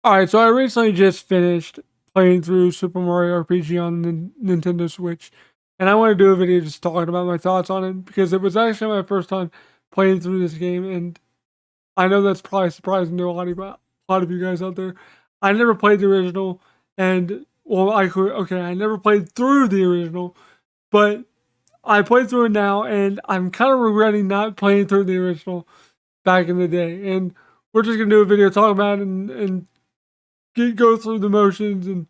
Alright, so I recently just finished playing through Super Mario RPG on the Nintendo Switch, and I want to do a video just talking about my thoughts on it because it was actually my first time playing through this game, and I know that's probably surprising to a lot of you guys out there. I never played the original, and well, I never played through the original, but I played through it now, and I'm kind of regretting not playing through the original back in the day. And we're just gonna do a video talking about it and go through the motions, and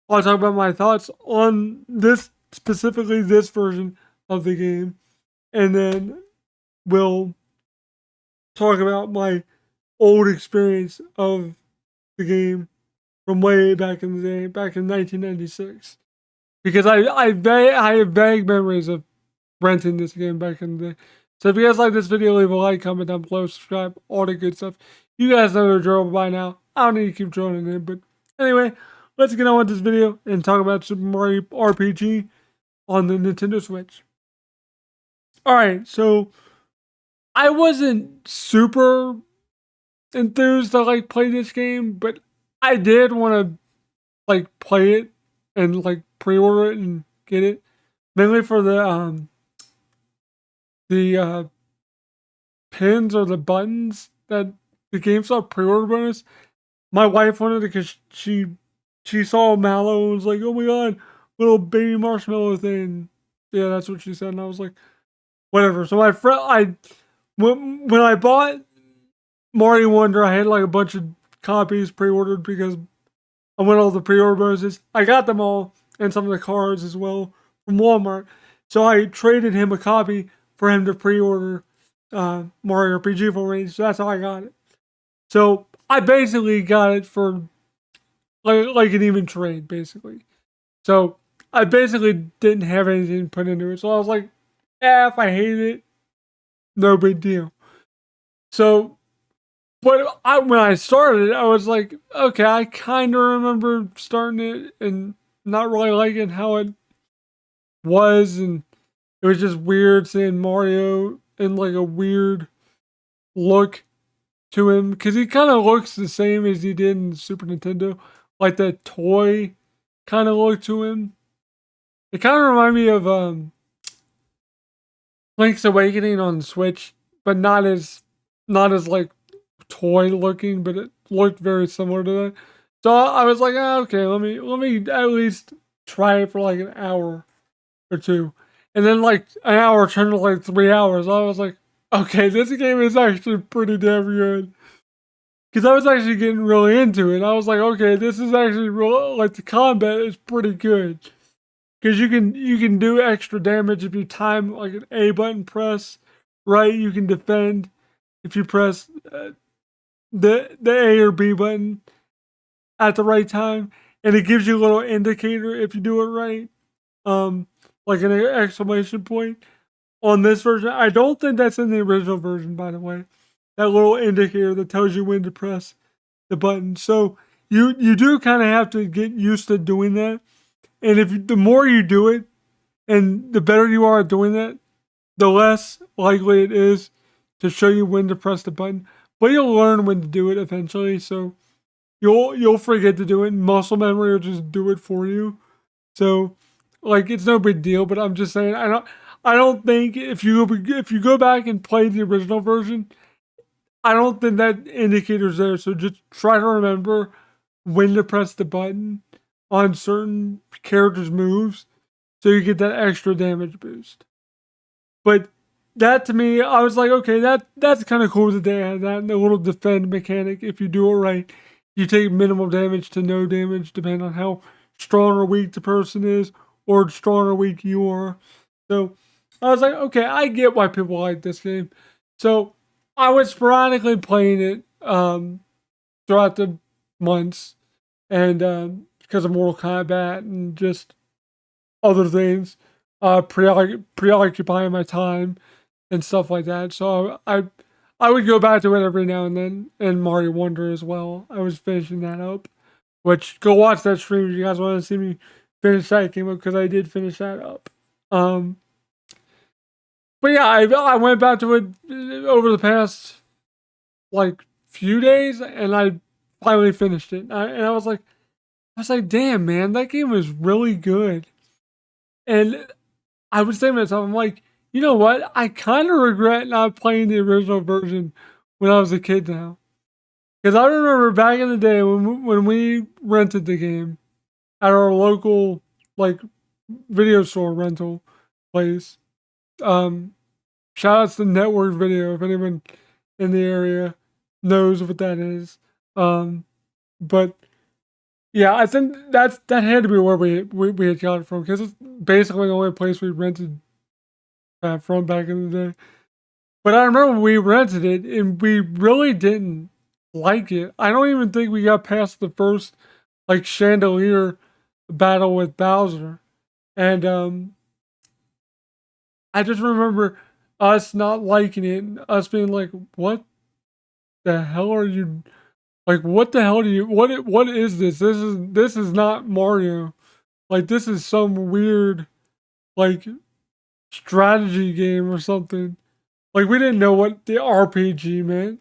I'll talk about my thoughts on this, specifically this version of the game, and then we'll talk about my old experience of the game from way back in the day, back in 1996. Because I have vague memories of renting this game back in the day. So if you guys like this video, leave a like, comment down below, subscribe, all the good stuff. You guys know the drill by now. I don't need to keep drilling in, but anyway, let's get on with this video and talk about Super Mario RPG on the Nintendo Switch. Alright, so I wasn't super enthused to like play this game, but I did want to like play it and like pre-order it and get it. Mainly for the pins or the buttons that the GameStop pre-order bonus. My wife wanted it because she saw Mallow and was like, "Oh my god, little baby marshmallow thing." Yeah, that's what she said, and I was like, "Whatever." So my friend, when I bought Mario Wonder, I had like a bunch of copies pre-ordered because I went all the pre-order bonuses. I got them all and some of the cards as well from Walmart. So I traded him a copy for him to pre-order Mario RPG for me. So that's how I got it. So I basically got it for like an even trade, basically. So I basically didn't have anything put into it. So I was like, if I hate it, no big deal. So, but when I started, I was like, okay, I kind of remember starting it and not really liking how it was, and it was just weird seeing Mario in like a weird look to him because he kind of looks the same as he did in Super Nintendo, like that toy kind of look to him. It kind of reminded me of Link's Awakening on Switch, but not as like toy looking, but it looked very similar to that. So I was like, okay, let me at least try it for like an hour or two. And then like an hour turned to like 3 hours. I was like, okay, this game is actually pretty damn good. Because I was actually getting really into it. I was like, okay, this is actually real. Like the combat is pretty good. Because you can do extra damage if you time like an A button press, right? You can defend if you press the A or B button at the right time, and it gives you a little indicator if you do it right, um, like an exclamation point. On this version, I don't think that's in the original version, by the way. That little indicator that tells you when to press the button. So you do kind of have to get used to doing that. And the more you do it, and the better you are at doing that, the less likely it is to show you when to press the button. But you'll learn when to do it eventually. So you'll forget to do it. Muscle memory will just do it for you. So like it's no big deal. But I'm just saying I don't think if you go back and play the original version, I don't think that indicator's there. So just try to remember when to press the button on certain characters' moves so you get that extra damage boost. But that to me, I was like, okay, that's kind of cool that they had that and the little defend mechanic. If you do it right, you take minimal damage to no damage, depending on how strong or weak the person is, or strong or weak you are. So I was like, okay, I get why people like this game. So I was sporadically playing it throughout the months, and because of Mortal Kombat and just other things, preoccupying my time and stuff like that. So I would go back to it every now and then, and Mario Wonder as well. I was finishing that up. Which go watch that stream if you guys want to see me finish that game up because I did finish that up. Um, but yeah, I went back to it over the past like few days, and I finally finished it. And I was like, damn, man, that game was really good. And I was saying to myself, I'm like, you know what? I kind of regret not playing the original version when I was a kid now. Because I remember back in the day when we rented the game at our local, like, video store rental place. Um, Shout outs to Network Video if anyone in the area knows what that is. But yeah, I think that had to be where we had got it from because it's basically the only place we rented from back in the day. But I remember we rented it and we really didn't like it. I don't even think we got past the first like chandelier battle with Bowser. And I just remember us not liking it, and us being like, "What the hell are you like? What the hell do you? What is this? This is not Mario. Like this is some weird like strategy game or something. Like we didn't know what the RPG meant.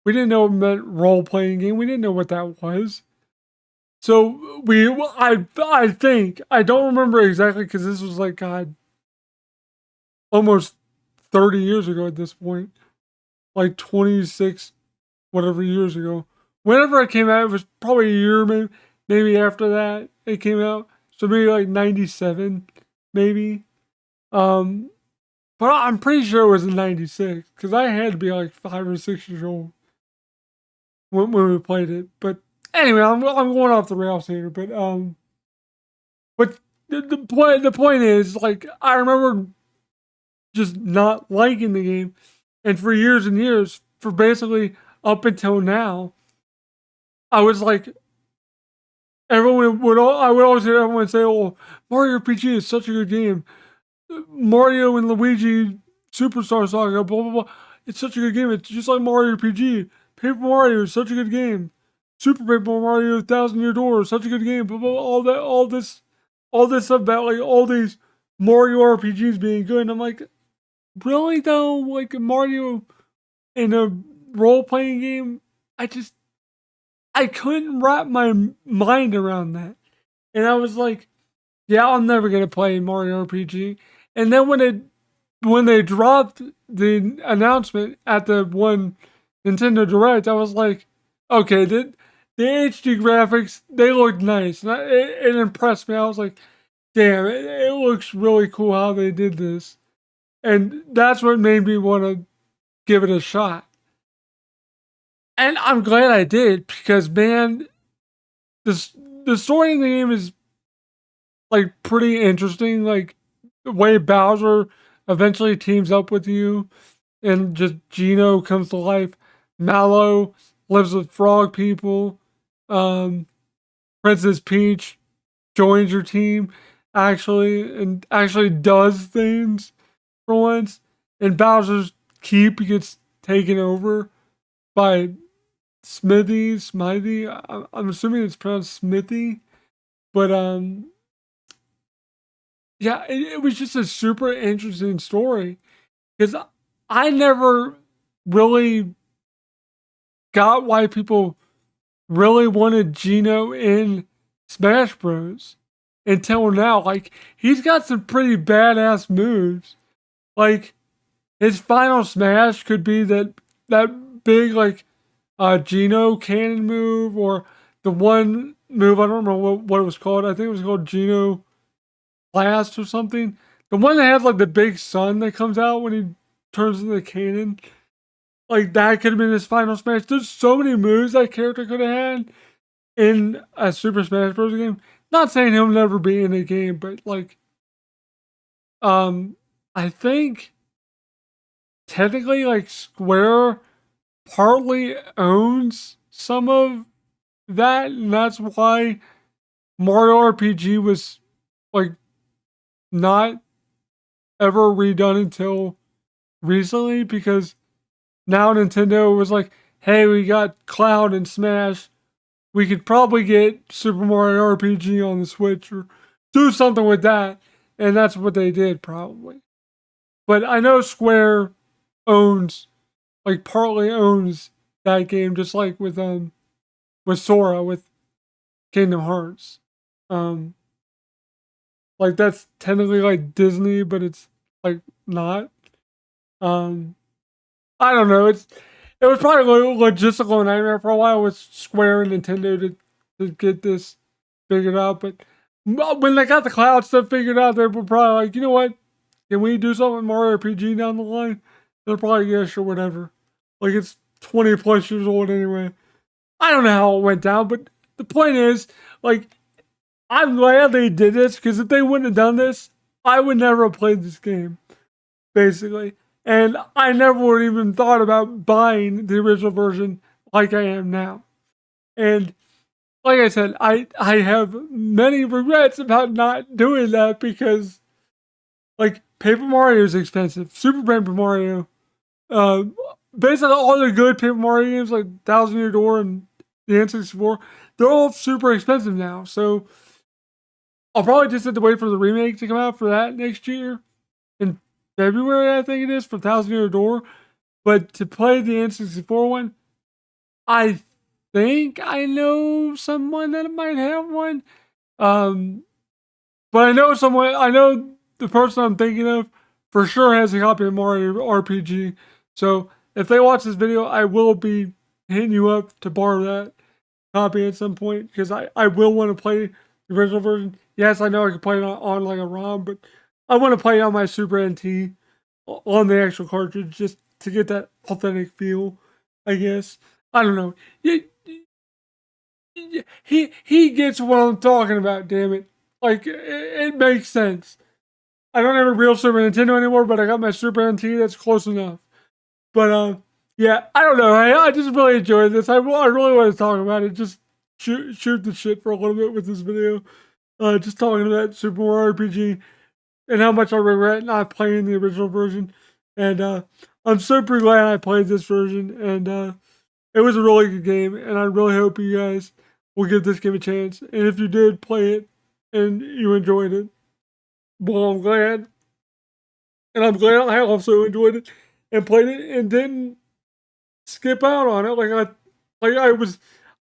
We didn't know it meant role playing game. We didn't know what that was. So I think I don't remember exactly because this was like God almost 30 years ago at this point, like 26 whatever years ago. Whenever it came out, it was probably a year, maybe after that it came out. So maybe like 97, maybe. Um, but I'm pretty sure it was in 96 because I had to be like 5 or 6 years old when we played it. But anyway, I'm going off the rails here. But the point is like I remember just not liking the game, and for years and years, for basically up until now, I was like, I would always hear everyone say, "Oh, Mario RPG is such a good game. Mario and Luigi Superstar Saga, blah blah blah. It's such a good game. It's just like Mario RPG. Paper Mario is such a good game. Super Paper Mario Thousand Year Door is such a good game. Blah blah. All this stuff about like all these Mario RPGs being good." And I'm like, really though, like Mario in a role playing game, I couldn't wrap my mind around that, and I was like, yeah, I'm never gonna play Mario RPG. And then when they dropped the announcement at the one Nintendo Direct, I was like, okay, the HD graphics they look nice, and it impressed me. I was like, damn, it looks really cool how they did this, and that's what made me want to give it a shot. And I'm glad I did because man, the story in the game is like pretty interesting. Like the way Bowser eventually teams up with you, and just Geno comes to life. Mallow lives with frog people. Um, Princess Peach joins your team actually, and actually does things for once. And Bowser's keep gets taken over by Smithy. I'm assuming it's pronounced Smithy, but yeah, it was just a super interesting story because I never really got why people really wanted Geno in Smash Bros. Until now. Like, he's got some pretty badass moves. Like, his final smash could be that big, like, Geno cannon move, or the one move, I don't remember what it was called. I think it was called Geno Blast or something. The one that had like the big sun that comes out when he turns into the cannon. Like that could have been his final smash. There's so many moves that character could have had in a Super Smash Bros. Game. Not saying he'll never be in a game, but like I think technically like Square partly owns some of that, and that's why Mario RPG was like not ever redone until recently because now Nintendo was like, hey, we got Cloud and Smash. We could probably get Super Mario RPG on the Switch or do something with that. And that's what they did, probably. But I know Square owns, like, partly owns that game, just like with with Sora with Kingdom Hearts. Like that's technically like Disney, but it's like not. Um, I don't know. It was probably a logistical nightmare for a while with Square and Nintendo to get this figured out. But when they got the cloud stuff figured out, they were probably like, you know what? Can we do something with Mario RPG down the line? They're probably, yeah, sure, whatever. Like it's 20 plus years old anyway. I don't know how it went down, but the point is, like, I'm glad they did this because if they wouldn't have done this, I would never have played this game, basically. And I never would have even thought about buying the original version like I am now. And like I said, I have many regrets about not doing that because, like, Paper Mario is expensive. Super Paper Mario, uh, basically all the good Paper Mario games like Thousand Year Door and the N64, they're all super expensive now. So I'll probably just have to wait for the remake to come out for that next year in February, I think it is, for Thousand Year Door. But to play the N64 one, I think I know someone that might have one. Um, but I know the person I'm thinking of for sure has a copy of Mario RPG. So if they watch this video, I will be hitting you up to borrow that copy at some point because I will want to play the original version. Yes, I know I can play it on like a ROM, but I want to play it on my Super NT on the actual cartridge just to get that authentic feel, I guess. I don't know. He gets what I'm talking about, damn it. Like, it makes sense. I don't have a real Super Nintendo anymore, but I got my Super NT. That's close enough. But, yeah, I don't know. I just really enjoyed this. I really want to talk about it. Just shoot the shit for a little bit with this video. Just talking about Super Mario RPG and how much I regret not playing the original version. And I'm super glad I played this version. And it was a really good game. And I really hope you guys will give this game a chance. And if you did play it and you enjoyed it, well, I'm glad. And I'm glad I also enjoyed it and played it and didn't skip out on it.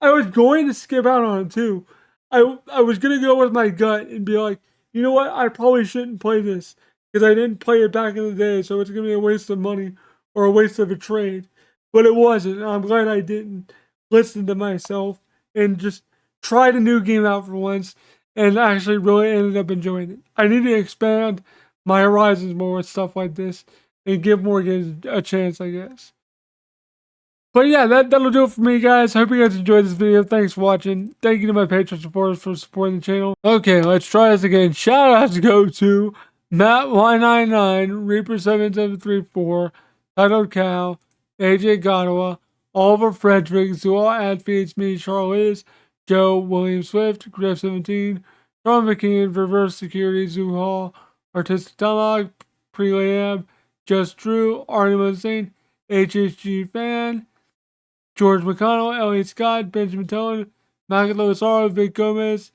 I was going to skip out on it too. I was gonna go with my gut and be like, you know what, I probably shouldn't play this because I didn't play it back in the day, so it's gonna be a waste of money or a waste of a trade. But it wasn't. And I'm glad I didn't listen to myself and just tried a new game out for once and actually really ended up enjoying it. I need to expand my horizons more with stuff like this and give more games a chance, I guess. But yeah, that'll do it for me, guys. Hope you guys enjoyed this video. Thanks for watching. Thank you to my Patreon supporters for supporting the channel. Okay, let's try this again. Shout outs go to Matt Y99, Reaper7734, Title Cow, AJ Gottawa, Oliver Frederick, Zool Adfeeds Me, Charlize, Joe, William Swift, Griff17, Ron McKeon, Reverse Security, Zoo Hall, Artistic Dialogue, Prelab, Just Drew, Arnie Munstein, HHG Fan, George McConnell, Elliot Scott, Benjamin Tone, Michael Lozaro, Vic Gomez,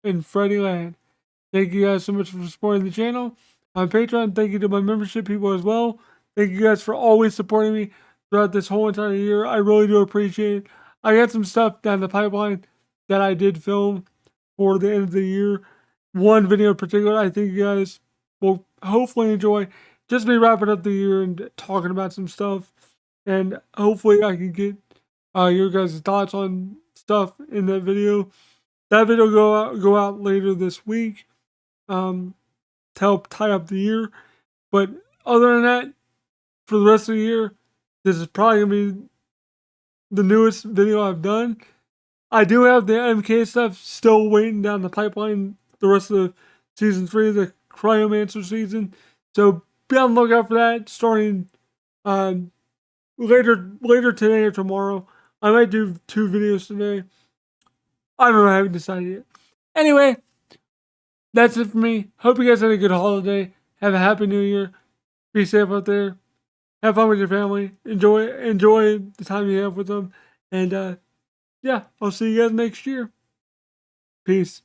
and Freddie Land. Thank you guys so much for supporting the channel on Patreon. Thank you to my membership people as well. Thank you guys for always supporting me throughout this whole entire year. I really do appreciate it. I got some stuff down the pipeline that I did film for the end of the year. One video in particular I think you guys will hopefully enjoy. Just me wrapping up the year and talking about some stuff. And hopefully I can get your guys' thoughts on stuff in that video. That video go out later this week to help tie up the year. But other than that, for the rest of the year, this is probably gonna be the newest video I've done. I do have the MK stuff still waiting down the pipeline. The rest of season 3, the Cryomancer season. So be on the lookout for that. Starting later today or tomorrow. I might do 2 videos today. I don't know. I haven't decided yet. Anyway, that's it for me. Hope you guys had a good holiday. Have a happy new year. Be safe out there. Have fun with your family. Enjoy the time you have with them. And yeah, I'll see you guys next year. Peace.